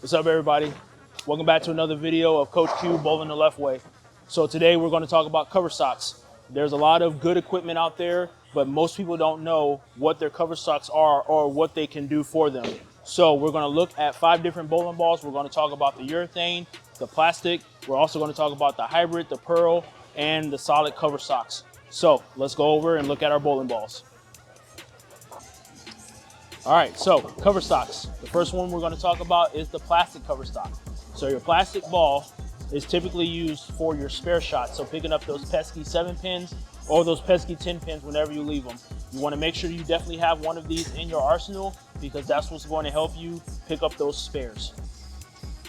What's up, everybody? Welcome back to another video of Coach Q Bowling the Left Way. So today we're going to talk about cover stocks. There's a lot of good equipment out there, but most people don't know what their cover stocks are or what they can do for them. So we're going to look at 5 different bowling balls. We're going to talk about the urethane, the plastic. We're also going to talk about the hybrid, the pearl, and the solid cover stocks. So let's go over and look at our bowling balls. All right, so cover stocks. The first one we're going to talk about is the plastic cover stock. So your plastic ball is typically used for your spare shot. So picking up those pesky 7 pins or those pesky 10 pins whenever you leave them. You want to make sure you definitely have one of these in your arsenal because that's what's going to help you pick up those spares.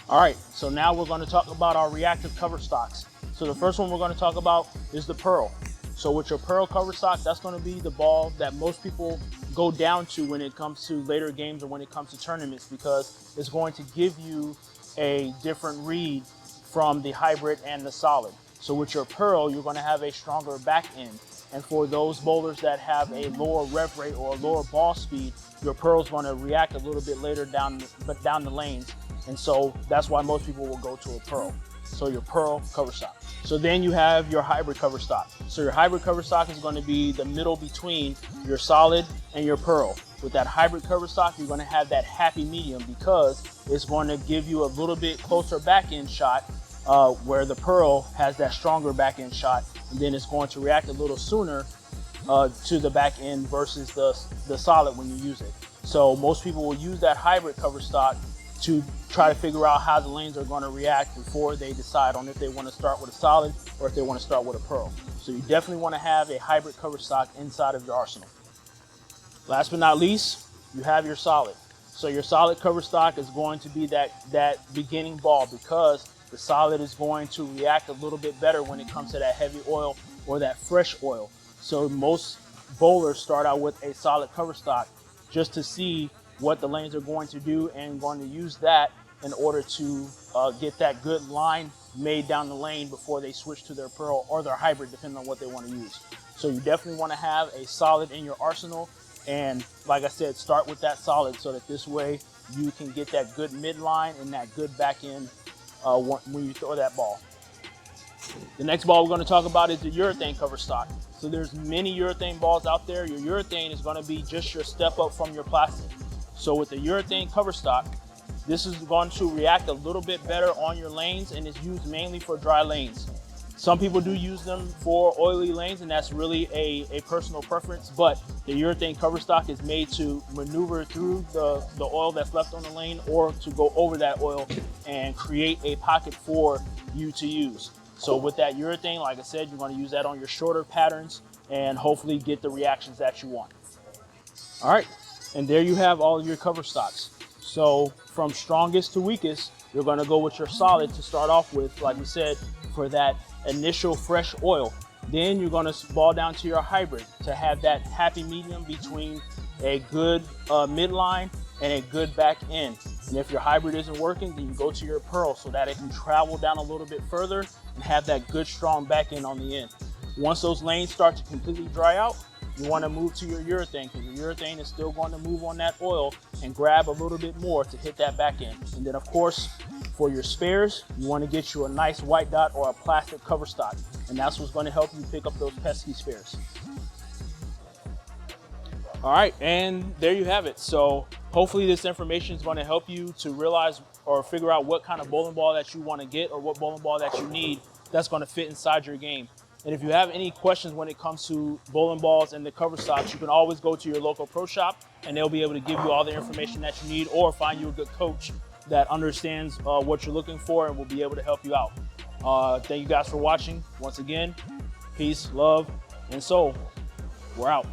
All right, so now we're going to talk about our reactive cover stocks. So the first one we're going to talk about is the pearl. So with your pearl cover stock, that's going to be the ball that most people go down to when it comes to later games or when it comes to tournaments, because it's going to give you a different read from the hybrid and the solid. So with your pearl, you're going to have a stronger back end. And for those bowlers that have a lower rev rate or a lower ball speed, your pearl is going to react a little bit later down the lanes. And so that's why most people will go to a pearl. So your pearl cover stock. So then you have your hybrid cover stock. So your hybrid cover stock is going to be the middle between your solid and your pearl. With that hybrid cover stock, you're going to have that happy medium because it's going to give you a little bit closer back end shot where the pearl has that stronger back end shot, and then it's going to react a little sooner to the back end versus the solid when you use it. So most people will use that hybrid cover stock to try to figure out how the lanes are going to react before they decide on if they want to start with a solid or if they want to start with a pearl. So you definitely want to have a hybrid cover stock inside of your arsenal. Last but not least, you have your solid. So your solid cover stock is going to be that beginning ball because the solid is going to react a little bit better when it comes to that heavy oil or that fresh oil. So most bowlers start out with a solid cover stock just to see what the lanes are going to do and going to use that in order to get that good line made down the lane before they switch to their pearl or their hybrid, depending on what they want to use. So you definitely want to have a solid in your arsenal. And like I said, start with that solid so that this way you can get that good midline and that good back end when you throw that ball. The next ball we're going to talk about is the urethane cover stock. So there's many urethane balls out there. Your urethane is going to be just your step up from your plastic. So with the urethane cover stock, this is going to react a little bit better on your lanes and is used mainly for dry lanes. Some people do use them for oily lanes, and that's really a personal preference, but the urethane cover stock is made to maneuver through the oil that's left on the lane or to go over that oil and create a pocket for you to use. So with that urethane, like I said, you're going to use that on your shorter patterns and hopefully get the reactions that you want. All right. And there you have all of your cover stocks. So from strongest to weakest, you're going to go with your solid to start off with, like we said, for that initial fresh oil. Then you're going to ball down to your hybrid to have that happy medium between a good midline and a good back end. And if your hybrid isn't working, then you go to your pearl so that it can travel down a little bit further and have that good strong back end on the end. Once those lanes start to completely dry out, you want to move to your urethane because your urethane is still going to move on that oil and grab a little bit more to hit that back end. And then of course, for your spares, you want to get you a nice white dot or a plastic cover stock. And that's what's going to help you pick up those pesky spares. All right, and there you have it. So hopefully this information is going to help you to realize or figure out what kind of bowling ball that you want to get or what bowling ball that you need that's going to fit inside your game. And if you have any questions when it comes to bowling balls and the cover stocks, you can always go to your local pro shop and they'll be able to give you all the information that you need or find you a good coach that understands what you're looking for and will be able to help you out. Thank you guys for watching. Once again, peace, love, and soul. We're out.